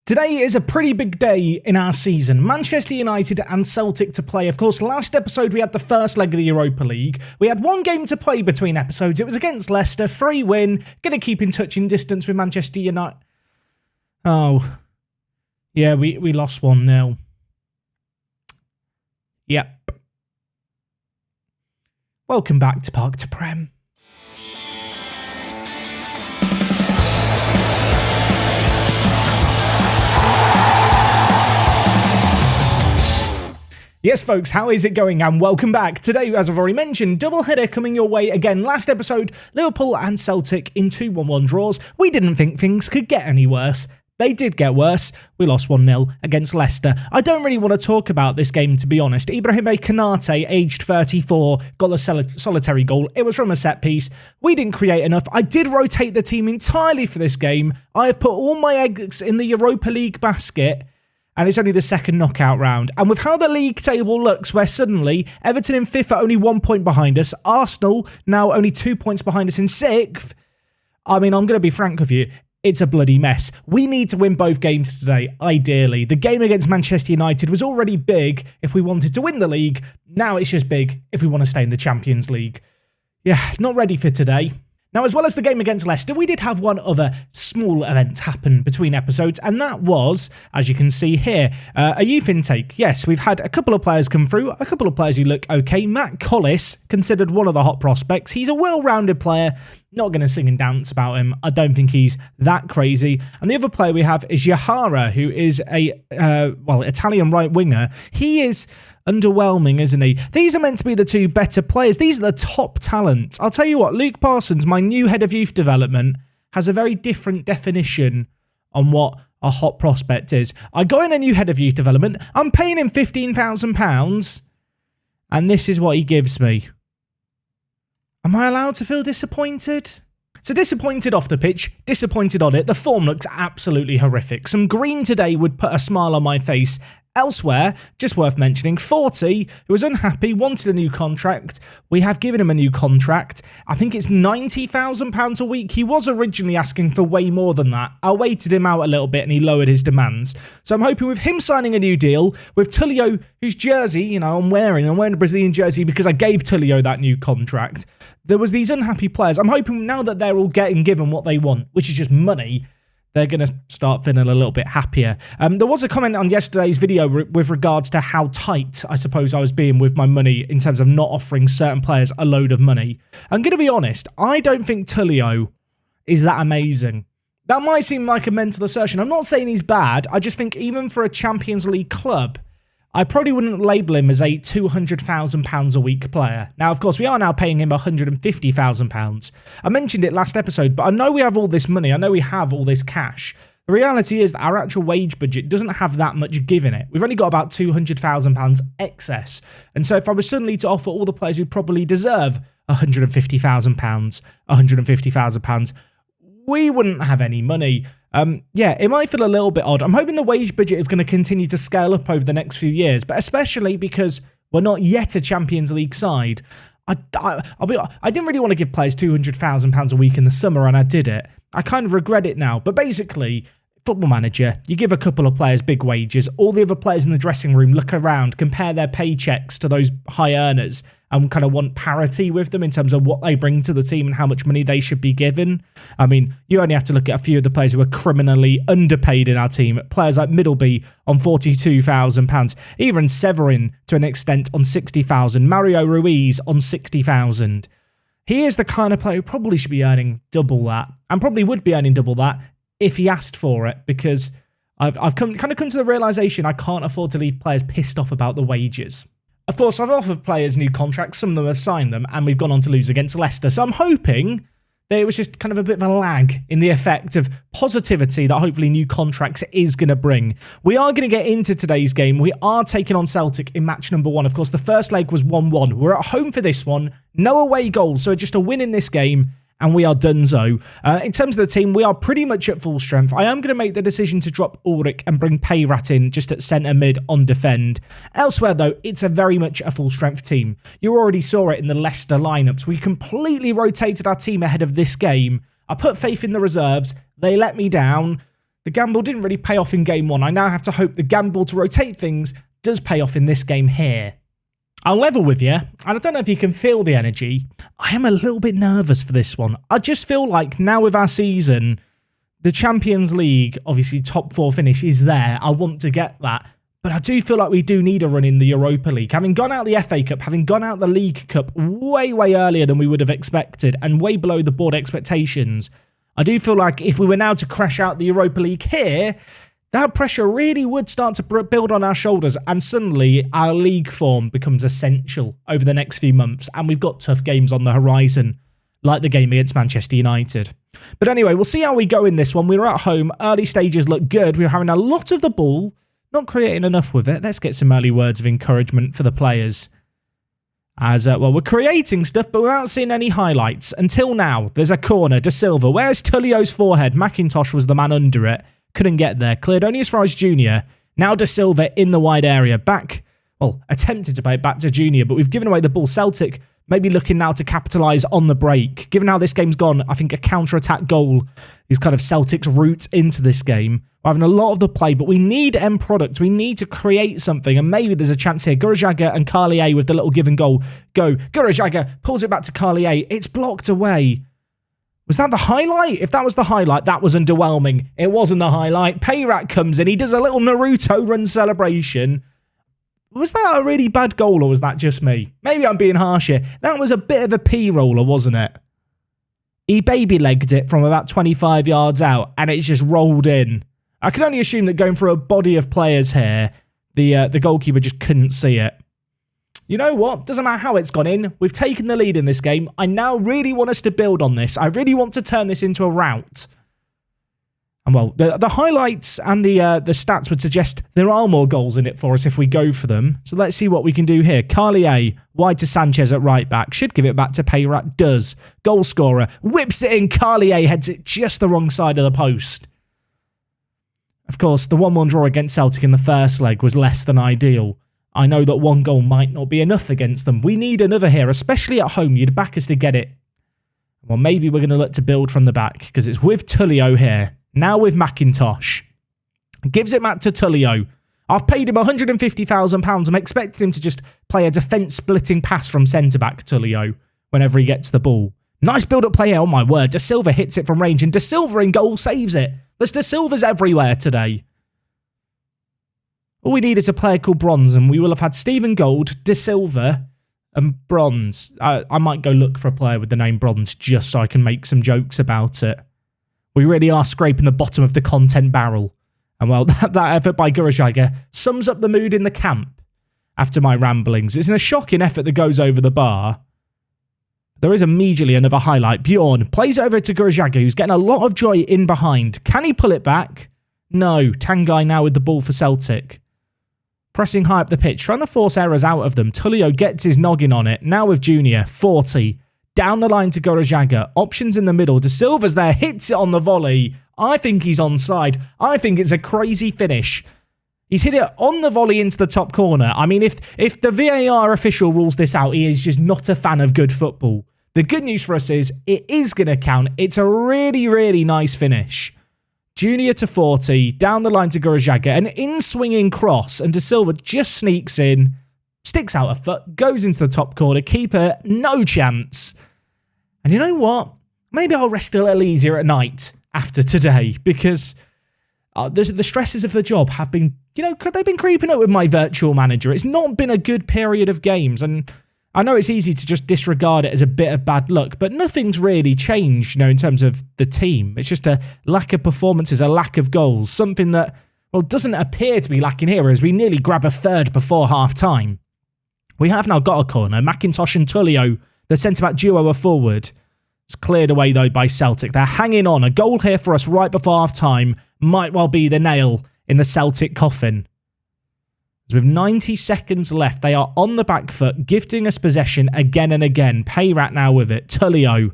Today is a pretty big day in our season. Manchester United and Celtic to play. Of course, last episode we had the first leg of the Europa League. We had one game to play between episodes. It was against Leicester, free win. Gonna keep in touching distance with Manchester United. Oh. Yeah, we lost 1-0. Yep. Welcome back to Park to Prem. Yes, folks, how is it going? And welcome back. Today, as I've already mentioned, doubleheader coming your way again. Last episode, Liverpool and Celtic in 2-1-1 draws. We didn't think things could get any worse. They did get worse. We lost 1-0 against Leicester. I don't really want to talk about this game, to be honest. Ibrahima Konate, aged 34, got a solitary goal. It was from a set piece. We didn't create enough. I did rotate the team entirely for this game. I have put all my eggs in the Europa League basket. And it's only the second knockout round. And with how the league table looks, where suddenly Everton in 5th are only 1 point behind us, Arsenal now only 2 points behind us in 6th, I mean, I'm going to be frank with you, it's a bloody mess. We need to win both games today, ideally. The game against Manchester United was already big if we wanted to win the league. Now it's just big if we want to stay in the Champions League. Yeah, not ready for today. Now, as well as the game against Leicester, we did have one other small event happen between episodes, and that was, as you can see here, a youth intake. Yes, we've had a couple of players come through, a couple of players who look okay. Matt Collis, considered one of the hot prospects. He's a well-rounded player. Not going to sing and dance about him. I don't think he's that crazy. And the other player we have is Yahara, who is a, Italian right winger. He is underwhelming, isn't he? These are meant to be the two better players. These are the top talent. I'll tell you what, Luke Parsons, my new head of youth development, has a very different definition on what a hot prospect is. I got in a new head of youth development. I'm paying him £15,000, and this is what he gives me. Am I allowed to feel disappointed? So disappointed off the pitch, disappointed on it. The form looks absolutely horrific. Some green today would put a smile on my face. Elsewhere, just worth mentioning, 40, who was unhappy, wanted a new contract. We have given him a new contract. I think it's £90,000 a week. He was originally asking for way more than that. I waited him out a little bit and he lowered his demands. So I'm hoping with him signing a new deal, with Tulio, whose jersey, I'm wearing a Brazilian jersey because I gave Tulio that new contract. There was these unhappy players. I'm hoping now that they're all getting given what they want, which is just money, they're going to start feeling a little bit happier. There was a comment on yesterday's video with regards to how tight, I suppose, I was being with my money in terms of not offering certain players a load of money. I'm going to be honest, I don't think Tulio is that amazing. That might seem like a mental assertion. I'm not saying he's bad. I just think even for a Champions League club, I probably wouldn't label him as a £200,000 a week player. Now, of course, we are now paying him £150,000. I mentioned it last episode, but I know we have all this money. I know we have all this cash. The reality is that our actual wage budget doesn't have that much give in it. We've only got about £200,000 excess. And so if I was suddenly to offer all the players who probably deserve £150,000, £150,000, we wouldn't have any money. It might feel a little bit odd. I'm hoping the wage budget is going to continue to scale up over the next few years, but especially because we're not yet a Champions League side. I didn't really want to give players £200,000 a week in the summer, and I did it. I kind of regret it now, but basically, Football Manager, you give a couple of players big wages, all the other players in the dressing room look around, compare their paychecks to those high earners, and kind of want parity with them in terms of what they bring to the team and how much money they should be given. I mean, you only have to look at a few of the players who are criminally underpaid in our team. Players like Middleby on £42,000, even Severin to an extent on £60,000, Mario Ruiz on £60,000. He is the kind of player who probably should be earning double that, and probably would be earning double that if he asked for it, because I've come to the realisation I can't afford to leave players pissed off about the wages. Of course, I've offered players new contracts, some of them have signed them, and we've gone on to lose against Leicester, so I'm hoping that it was just kind of a bit of a lag in the effect of positivity that hopefully new contracts is going to bring. We are going to get into today's game. We are taking on Celtic in match number 1. Of course, the first leg was 1-1. We're at home for this one. No away goals, so just a win in this game, and we are donezo. In terms of the team, we are pretty much at full strength. I am going to make the decision to drop Ulrich and bring Payrat in just at centre mid on defend. Elsewhere, though, it's a very much a full strength team. You already saw it in the Leicester lineups. We completely rotated our team ahead of this game. I put faith in the reserves. They let me down. The gamble didn't really pay off in game 1. I now have to hope the gamble to rotate things does pay off in this game here. I'll level with you, and I don't know if you can feel the energy. I am a little bit nervous for this one. I just feel like now with our season, the Champions League, obviously top 4 finish is there. I want to get that. But I do feel like we do need a run in the Europa League. Having gone out the FA Cup, having gone out the League Cup way earlier than we would have expected and way below the board expectations, I do feel like if we were now to crash out the Europa League here, that pressure really would start to build on our shoulders, and suddenly our league form becomes essential over the next few months, and we've got tough games on the horizon, like the game against Manchester United. But anyway, we'll see how we go in this one. We were at home, early stages look good, we were having a lot of the ball, not creating enough with it. Let's get some early words of encouragement for the players. As, well, we're creating stuff, but without seeing any highlights. Until now, there's a corner, De Silva. Where's Tullio's forehead? McIntosh was the man under it. Couldn't get there. Cleared only as far as Junior. Now De Silva in the wide area. Back, well, attempted to play it back to Junior, but we've given away the ball. Celtic maybe looking now to capitalise on the break. Given how this game's gone, I think a counter-attack goal is kind of Celtic's route into this game. We're having a lot of the play, but we need end product. We need to create something, and maybe there's a chance here. Gurajaga and Carlier with the little give and goal. Go. Gurajaga pulls it back to Carlier. It's blocked away. Was that the highlight? If that was the highlight, that was underwhelming. It wasn't the highlight. Payrat comes in. He does a little Naruto run celebration. Was that a really bad goal, or was that just me? Maybe I'm being harsh here. That was a bit of a P-roller, wasn't it? He baby-legged it from about 25 yards out, and it's just rolled in. I can only assume that going through a body of players here, the goalkeeper just couldn't see it. You know what? Doesn't matter how it's gone in. We've taken the lead in this game. I now really want us to build on this. I really want to turn this into a rout. And well, the highlights and the stats would suggest there are more goals in it for us if we go for them. So let's see what we can do here. Carlier, wide to Sanchez at right back. Should give it back to Payrat. Does. Goal scorer. Whips it in. Carlier heads it just the wrong side of the post. Of course, the 1-1 draw against Celtic in the first leg was less than ideal. I know that one goal might not be enough against them. We need another here, especially at home. You'd back us to get it. Well, maybe we're going to look to build from the back because it's with Tullio here. Now with McIntosh. Gives it back to Tullio. I've paid him £150,000. I'm expecting him to just play a defence-splitting pass from centre-back Tullio whenever he gets the ball. Nice build-up play here, oh my word. De Silva hits it from range, and De Silva in goal saves it. There's De Silvas everywhere today. All we need is a player called Bronze, and we will have had Stephen Gold, De Silva, and Bronze. I might go look for a player with the name Bronze just so I can make some jokes about it. We really are scraping the bottom of the content barrel. And well, that effort by Gurajaga sums up the mood in the camp after my ramblings. It's a shocking effort that goes over the bar. There is immediately another highlight. Bjorn plays it over to Gurajaga, who's getting a lot of joy in behind. Can he pull it back? No. Tanguy now with the ball for Celtic. Pressing high up the pitch, trying to force errors out of them. Tullio gets his noggin on it. Now with Junior, 40. Down the line to Gurajaga. Options in the middle. De Silva's there, hits it on the volley. I think he's onside. I think it's a crazy finish. He's hit it on the volley into the top corner. I mean, if the VAR official rules this out, he is just not a fan of good football. The good news for us is it is going to count. It's a really, really nice finish. Junior to 40, down the line to Gurajaga, an in-swinging cross, and De Silva just sneaks in, sticks out a foot, goes into the top corner. Keeper, no chance. And you know what? Maybe I'll rest a little easier at night after today, because the stresses of the job have been, they've been creeping up with my virtual manager. It's not been a good period of games, and I know it's easy to just disregard it as a bit of bad luck, but nothing's really changed, in terms of the team. It's just a lack of performances, a lack of goals, something that, well, doesn't appear to be lacking here as we nearly grab a third before half-time. We have now got a corner. McIntosh and Tullio, the centre-back duo, are forward. It's cleared away, though, by Celtic. They're hanging on. A goal here for us right before half-time might well be the nail in the Celtic coffin. With 90 seconds left, they are on the back foot, gifting us possession again and again. Payrat now with it. Tullio.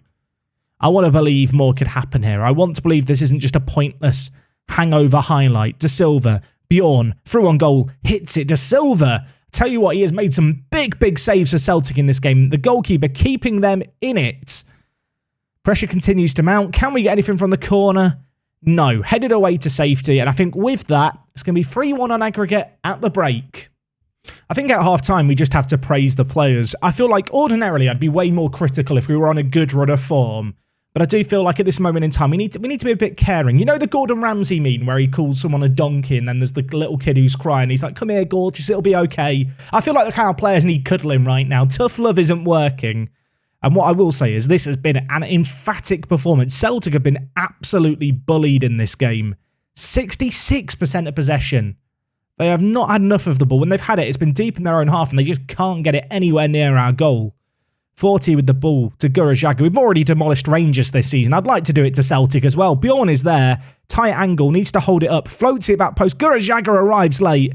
I want to believe more could happen here. I want to believe this isn't just a pointless hangover highlight. De Silva. Bjorn. Through on goal. Hits it. De Silva. Tell you what, he has made some big saves for Celtic in this game. The goalkeeper keeping them in it. Pressure continues to mount. Can we get anything from the corner? No, headed away to safety, and I think with that, it's going to be 3-1 on aggregate at the break. I think at half-time, we just have to praise the players. I feel like ordinarily I'd be way more critical if we were on a good run of form, but I do feel like at this moment in time, we need to be a bit caring. You know the Gordon Ramsay meme where he calls someone a donkey and then there's the little kid who's crying. He's like, come here, gorgeous, it'll be okay. I feel like our players need cuddling right now. Tough love isn't working. And what I will say is this has been an emphatic performance. Celtic have been absolutely bullied in this game. 66% of possession. They have not had enough of the ball. When they've had it, it's been deep in their own half and they just can't get it anywhere near our goal. 40 with the ball to Gurajaga. We've already demolished Rangers this season. I'd like to do it to Celtic as well. Bjorn is there. Tight angle. Needs to hold it up. Floats it back post. Gurajaga arrives late.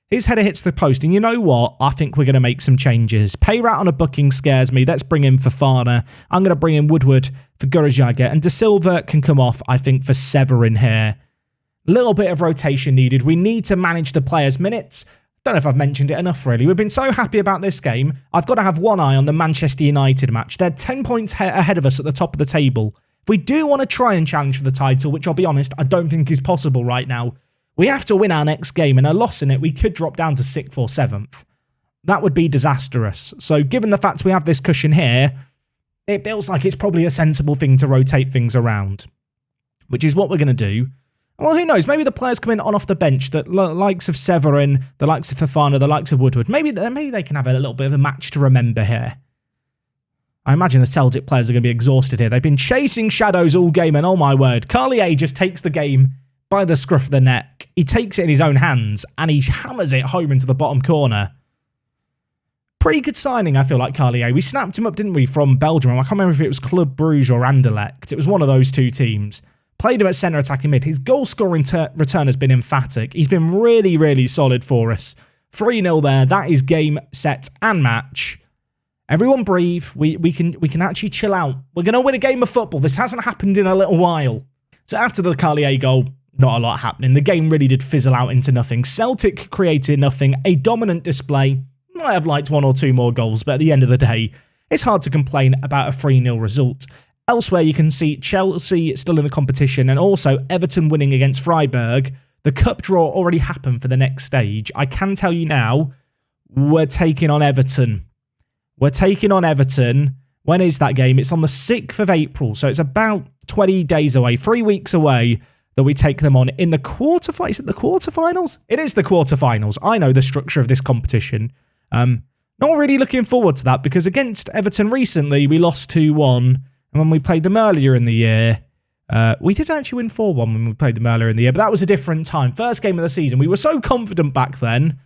His header hits the post, and you know what? I think we're going to make some changes. Payrat on a booking scares me. Let's bring in Fofana. I'm going to bring in Woodward for Gurajaga, and De Silva can come off, I think, for Severin here. Little bit of rotation needed. We need to manage the players' minutes. Don't know if I've mentioned it enough, really. We've been so happy about this game. I've got to have one eye on the Manchester United match. They're 10 points ahead of us at the top of the table. If we do want to try and challenge for the title, which I'll be honest, I don't think is possible right now, we have to win our next game, and a loss in it, we could drop down to 6th or 7th. That would be disastrous. So given the fact we have this cushion here, it feels like it's probably a sensible thing to rotate things around, which is what we're going to do. Well, who knows? Maybe the players come in on off the bench, the likes of Severin, the likes of Fofana, the likes of Woodward. Maybe they can have a little bit of a match to remember here. I imagine the Celtic players are going to be exhausted here. They've been chasing shadows all game, and oh my word, Carlier just takes the game by the scruff of the neck. He takes it in his own hands and he hammers it home into the bottom corner. Pretty good signing, I feel like, Carlier. We snapped him up, didn't we, from Belgium? I can't remember if it was Club Brugge or Anderlecht. It was one of those two teams. Played him at centre attacking mid. His goal-scoring return has been emphatic. He's been really, really solid for us. 3-0 there. That is game, set and match. Everyone breathe. We can actually chill out. We're going to win a game of football. This hasn't happened in a little while. So after the Carlier goal, not a lot happening. The game really did fizzle out into nothing. Celtic created nothing. A dominant display. Might have liked one or two more goals, but at the end of the day, it's hard to complain about a 3-0 result. Elsewhere, you can see Chelsea still in the competition and also Everton winning against Freiburg. The cup draw already happened for the next stage. I can tell you now, we're taking on Everton. We're taking on Everton. When is that game? It's on the 6th of April, so it's about 20 days away, 3 weeks away, that we take them on in the quarterfinals. Is it the quarterfinals? It is the quarterfinals. I know the structure of this competition. Not really looking forward to that because against Everton recently, we lost 2-1. And when we played them earlier in the year, we did actually win 4-1 when we played them earlier in the year, but that was a different time. First game of the season. We were so confident back then.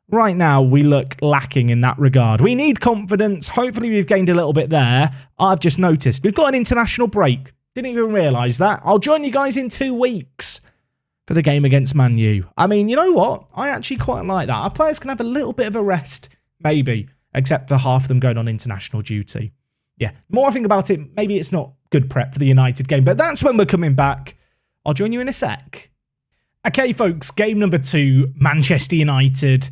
Right now, we look lacking in that regard. We need confidence. Hopefully, we've gained a little bit there. I've just noticed we've got an international break. Didn't even realise that. I'll join you guys in 2 weeks for the game against Man U. I mean, you know what? I actually quite like that. Our players can have a little bit of a rest, maybe, except for half of them going on international duty. Yeah, the more I think about it, maybe it's not good prep for the United game, but that's when we're coming back. I'll join you in a sec. Okay, folks, game number 2, Manchester United.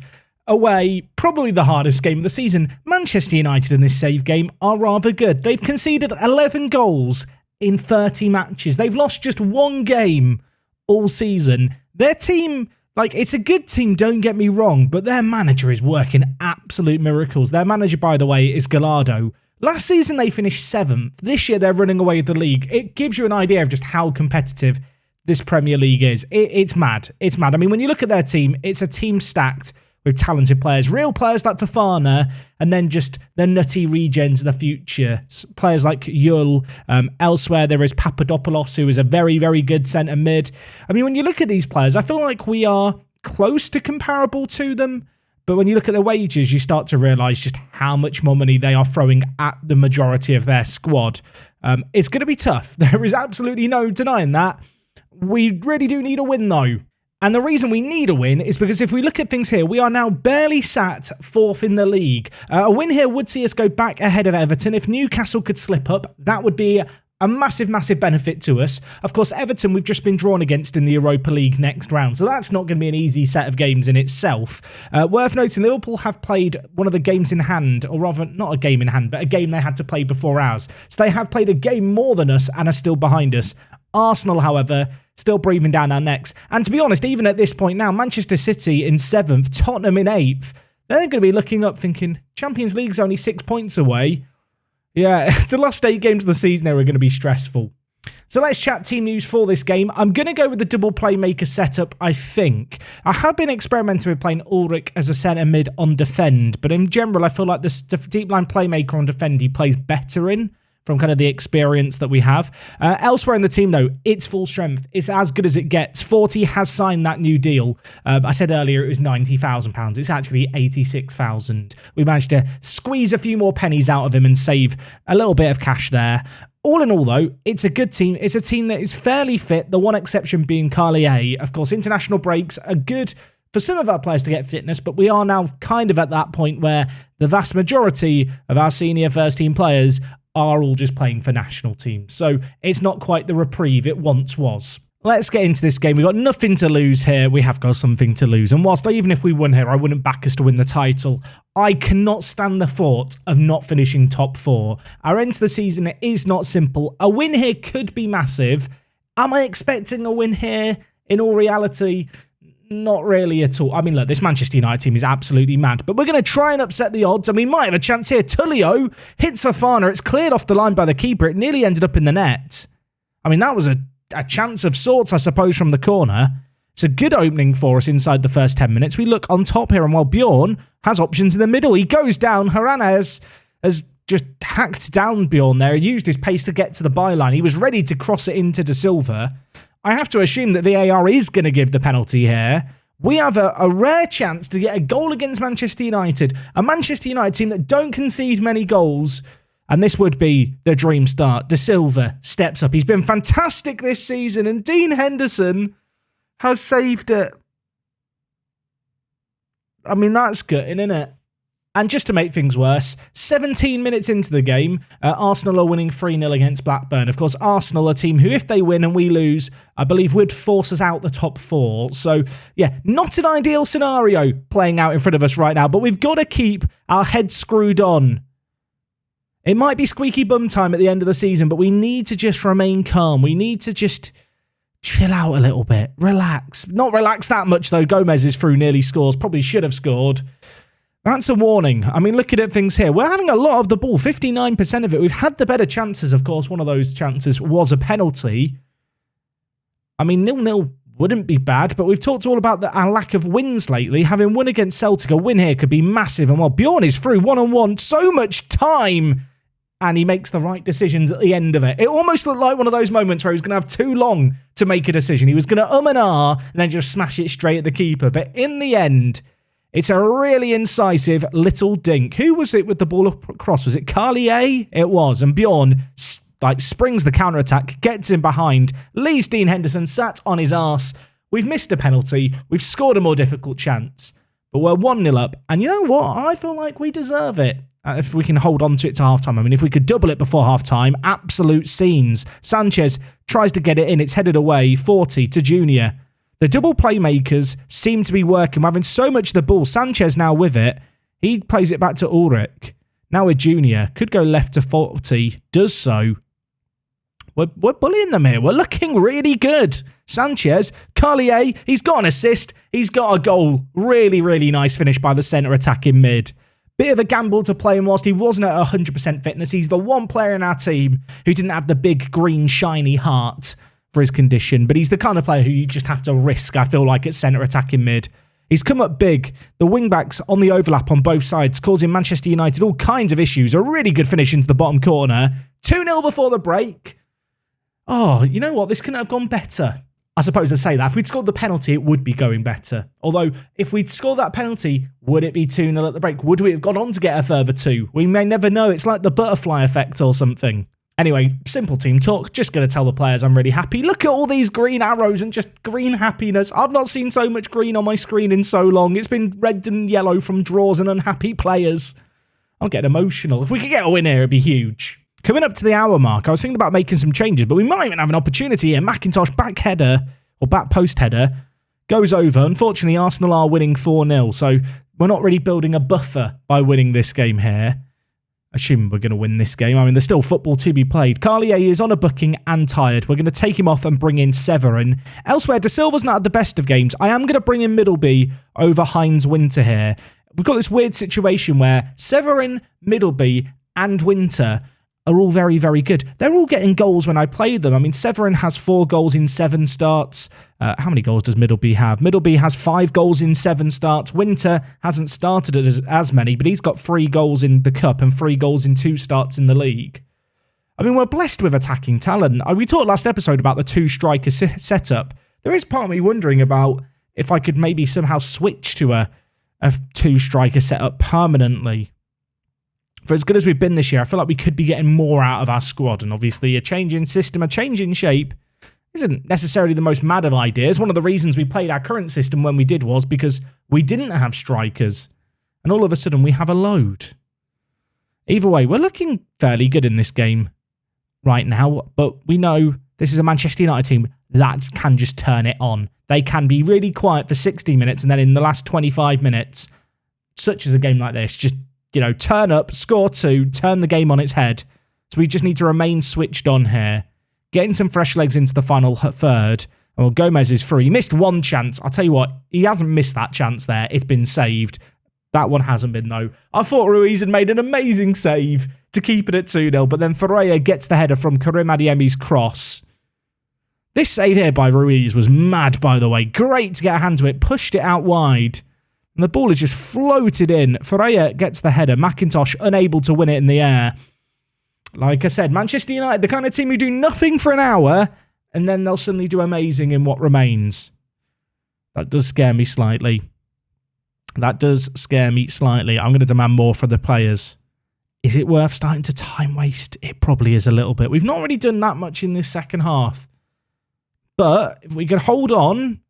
Away, probably the hardest game of the season. Manchester United in this save game are rather good. They've conceded 11 goals in 30 matches. They've lost just 1 game all season. Their team, it's a good team, don't get me wrong, but their manager is working absolute miracles. Their manager, by the way, is Gallardo. Last season, they finished 7th. This year, they're running away with the league. It gives you an idea of just how competitive this Premier League is. It's mad. It's mad. I mean, when you look at their team, it's a team stacked with talented players. Real players like Fofana, and then just the nutty regens of the future. Players like Yul. Elsewhere, there is Papadopoulos, who is a very, very good centre mid. I mean, when you look at these players, I feel like we are close to comparable to them. But when you look at the wages, you start to realise just how much more money they are throwing at the majority of their squad. It's going to be tough. There is absolutely no denying that. We really do need a win, though. And the reason we need a win is because if we look at things here, we are now barely sat 4th in the league. A win here would see us go back ahead of Everton. If Newcastle could slip up, that would be a massive, massive benefit to us. Of course, Everton we've just been drawn against in the Europa League next round, so that's not going to be an easy set of games in itself. Worth noting, Liverpool have played one of the games in hand, or rather, not a game in hand, but a game they had to play before ours. So they have played a game more than us and are still behind us. Arsenal, however, still breathing down our necks. And to be honest, even at this point now, Manchester City in 7th, Tottenham in 8th, they're going to be looking up thinking, Champions League's only 6 points away. Yeah, the last 8 games of the season are going to be stressful. So let's chat team news for this game. I'm going to go with the double playmaker setup, I think. I have been experimenting with playing Ulrich as a centre mid on defend, but in general, I feel like the deep line playmaker on defend he plays better in, from kind of the experience that we have. Elsewhere in the team, though, it's full strength. It's as good as it gets. 40 has signed that new deal. I said earlier it was £90,000. It's actually 86,000. We managed to squeeze a few more pennies out of him and save a little bit of cash there. All in all, though, it's a good team. It's a team that is fairly fit, the one exception being Carlier. Of course, international breaks are good for some of our players to get fitness, but we are now kind of at that point where the vast majority of our senior first-team players are all just playing for national teams. So it's not quite the reprieve it once was. Let's get into this game. We've got nothing to lose here. We have got something to lose. And whilst even if we won here, I wouldn't back us to win the title. I cannot stand the thought of not finishing top 4. Our end to the season is not simple. A win here could be massive. Am I expecting a win here? In all reality, not really at all. I mean, look, this Manchester United team is absolutely mad, but we're going to try and upset the odds, and we might have a chance here. Tullio hits Fofana. It's cleared off the line by the keeper. It nearly ended up in the net. I mean, that was a chance of sorts, I suppose, from the corner. It's a good opening for us inside the first 10 minutes. We look on top here, and while Bjorn has options in the middle, he goes down. Haranes has just hacked down Bjorn there. He used his pace to get to the byline. He was ready to cross it into De Silva. I have to assume that the VAR is going to give the penalty here. We have a rare chance to get a goal against Manchester United, a Manchester United team that don't concede many goals, and this would be the dream start. De Silva steps up. He's been fantastic this season, and Dean Henderson has saved it. I mean, that's good, isn't it? And just to make things worse, 17 minutes into the game, Arsenal are winning 3-0 against Blackburn. Of course, Arsenal are a team who, if they win and we lose, I believe would force us out the top 4. So, yeah, not an ideal scenario playing out in front of us right now, but we've got to keep our heads screwed on. It might be squeaky bum time at the end of the season, but we need to just remain calm. We need to just chill out a little bit. Relax. Not relax that much, though. Gomez is through, nearly scores. Probably should have scored. That's a warning. I mean, looking at things here, we're having a lot of the ball, 59% of it. We've had the better chances, of course. One of those chances was a penalty. I mean, 0-0 wouldn't be bad, but we've talked all about our lack of wins lately. Having won against Celtic, a win here could be massive. And while Bjorn is through one-on-one, so much time, and he makes the right decisions at the end of it. It almost looked like one of those moments where he was going to have too long to make a decision. He was going to and ah, and then just smash it straight at the keeper. But in the end, it's a really incisive little dink. Who was it with the ball across? Was it Carlier? It was. And Bjorn springs the counter-attack, gets in behind, leaves Dean Henderson sat on his arse. We've missed a penalty. We've scored a more difficult chance. But we're 1-0 up. And you know what? I feel like we deserve it. If we can hold on to it to half-time. I mean, if we could double it before half-time, absolute scenes. Sanchez tries to get it in. It's headed away. 40 to Junior. The double playmakers seem to be working. We're having so much of the ball. Sanchez now with it. He plays it back to Ulrich. Now with Junior. Could go left to 40. Does so. We're bullying them here. We're looking really good. Sanchez. Carlier. He's got an assist. He's got a goal. Really, really nice finish by the centre attacking mid. Bit of a gamble to play him whilst he wasn't at 100% fitness. He's the one player in our team who didn't have the big, green, shiny heart for his condition, but he's the kind of player who you just have to risk, I feel like, at centre attacking mid. He's come up big. The wing-backs on the overlap on both sides, causing Manchester United all kinds of issues. A really good finish into the bottom corner. 2-0 before the break. Oh, you know what? This couldn't have gone better. I suppose I'd say that. If we'd scored the penalty, it would be going better. Although, if we'd scored that penalty, would it be 2-0 at the break? Would we have gone on to get a further 2? We may never know. It's like the butterfly effect or something. Anyway, simple team talk. Just going to tell the players I'm really happy. Look at all these green arrows and just green happiness. I've not seen so much green on my screen in so long. It's been red and yellow from draws and unhappy players. I'm getting emotional. If we could get a win here, it'd be huge. Coming up to the hour mark, I was thinking about making some changes, but we might even have an opportunity here. McIntosh back header, or back post header, goes over. Unfortunately, Arsenal are winning 4-0, so we're not really building a buffer by winning this game here. assuming we're going to win this game. I mean, there's still football to be played. Carlier is on a booking and tired. We're going to take him off and bring in Severin. Elsewhere, De Silva's not at the best of games. I am going to bring in Middleby over Heinz Winter here. We've got this weird situation where Severin, Middleby, and Winter are all very, very good. They're all getting goals when I play them. I mean, Severin has 4 goals in 7 starts. How many goals does Middleby have? Middleby has 5 goals in 7 starts. Winter hasn't started as many, but he's got 3 goals in the Cup and 3 goals in 2 starts in the league. I mean, we're blessed with attacking talent. We talked last episode about the 2-striker setup. There is part of me wondering about if I could maybe somehow switch to a 2-striker setup permanently. For as good as we've been this year, I feel like we could be getting more out of our squad. And obviously a change in system, a change in shape isn't necessarily the most mad of ideas. One of the reasons we played our current system when we did was because we didn't have strikers. And all of a sudden we have a load. Either way, we're looking fairly good in this game right now. But we know this is a Manchester United team that can just turn it on. They can be really quiet for 60 minutes. And then in the last 25 minutes, such as a game like this, just turn up, score 2, turn the game on its head. So we just need to remain switched on here. Getting some fresh legs into the final third. Well, Gomez is free. He missed 1 chance. I'll tell you what, he hasn't missed that chance there. It's been saved. That one hasn't been, though. I thought Ruiz had made an amazing save to keep it at 2-0, but then Ferreira gets the header from Karim Adeyemi's cross. This save here by Ruiz was mad, by the way. Great to get a hand to it. Pushed it out wide. And the ball is just floated in. Ferreira gets the header. McIntosh unable to win it in the air. Like I said, Manchester United, the kind of team who do nothing for an hour, and then they'll suddenly do amazing in what remains. That does scare me slightly. That does scare me slightly. I'm going to demand more for the players. Is it worth starting to time waste? It probably is a little bit. We've not really done that much in this second half. But if we could hold on,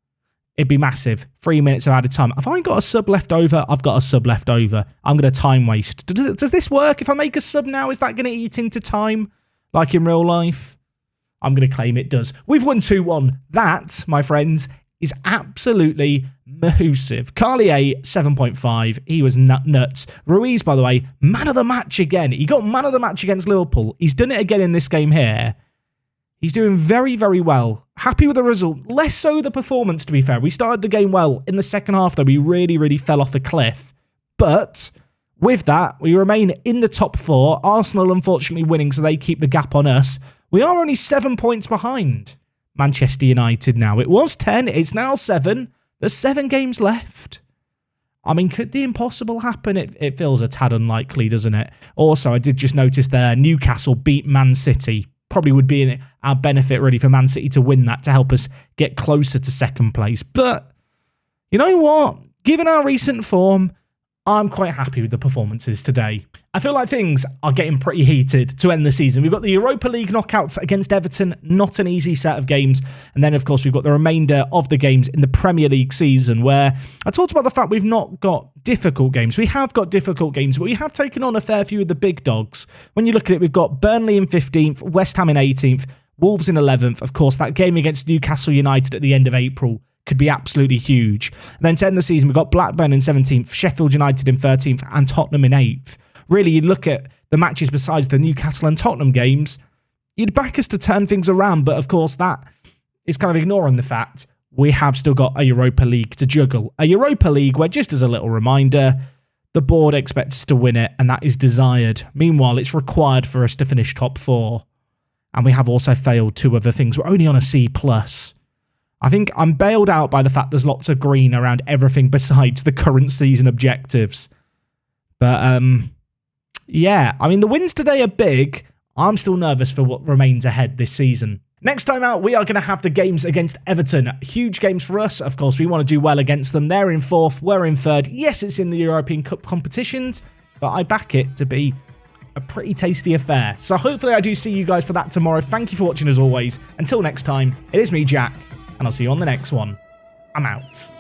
it'd be massive. 3 minutes of added time. Have I got a sub left over? I've got a sub left over. I'm going to time waste. Does this work? If I make a sub now, is that going to eat into time like in real life? I'm going to claim it does. We've won 2-1. That, my friends, is absolutely massive. Carlier, 7.5. He was nuts. Ruiz, by the way, man of the match again. He got man of the match against Liverpool. He's done it again in this game here. He's doing very, very well. Happy with the result. Less so the performance, to be fair. We started the game well. In the second half, though, we really, really fell off a cliff. But with that, we remain in the top 4. Arsenal, unfortunately, winning, so they keep the gap on us. We are only 7 points behind Manchester United now. It was 10. It's now 7. There's 7 games left. I mean, could the impossible happen? It feels a tad unlikely, doesn't it? Also, I did just notice there, Newcastle beat Man City. Probably would be in our benefit, really, for Man City to win that to help us get closer to second place. But, you know what? Given our recent form, I'm quite happy with the performances today. I feel like things are getting pretty heated to end the season. We've got the Europa League knockouts against Everton, not an easy set of games. And then, of course, we've got the remainder of the games in the Premier League season, where I talked about the fact we've not got difficult games. We have got difficult games, but we have taken on a fair few of the big dogs. When you look at it, we've got Burnley in 15th, West Ham in 18th, Wolves in 11th. Of course, that game against Newcastle United at the end of April could be absolutely huge. And then to end the season, we've got Blackburn in 17th, Sheffield United in 13th, and Tottenham in 8th. Really, you look at the matches besides the Newcastle and Tottenham games, you'd back us to turn things around, but of course that is kind of ignoring the fact we have still got a Europa League to juggle. A Europa League where, just as a little reminder, the board expects us to win it, and that is desired. Meanwhile, it's required for us to finish top 4. And we have also failed 2 other things. We're only on a C+. I think I'm bailed out by the fact there's lots of green around everything besides the current season objectives. But, yeah, I mean, the wins today are big. I'm still nervous for what remains ahead this season. Next time out, we are going to have the games against Everton. Huge games for us. Of course, we want to do well against them. They're in 4th. We're in 3rd. Yes, it's in the European Cup competitions, but I back it to be a pretty tasty affair. So hopefully I do see you guys for that tomorrow. Thank you for watching as always. Until next time, it is me, Jack, and I'll see you on the next one. I'm out.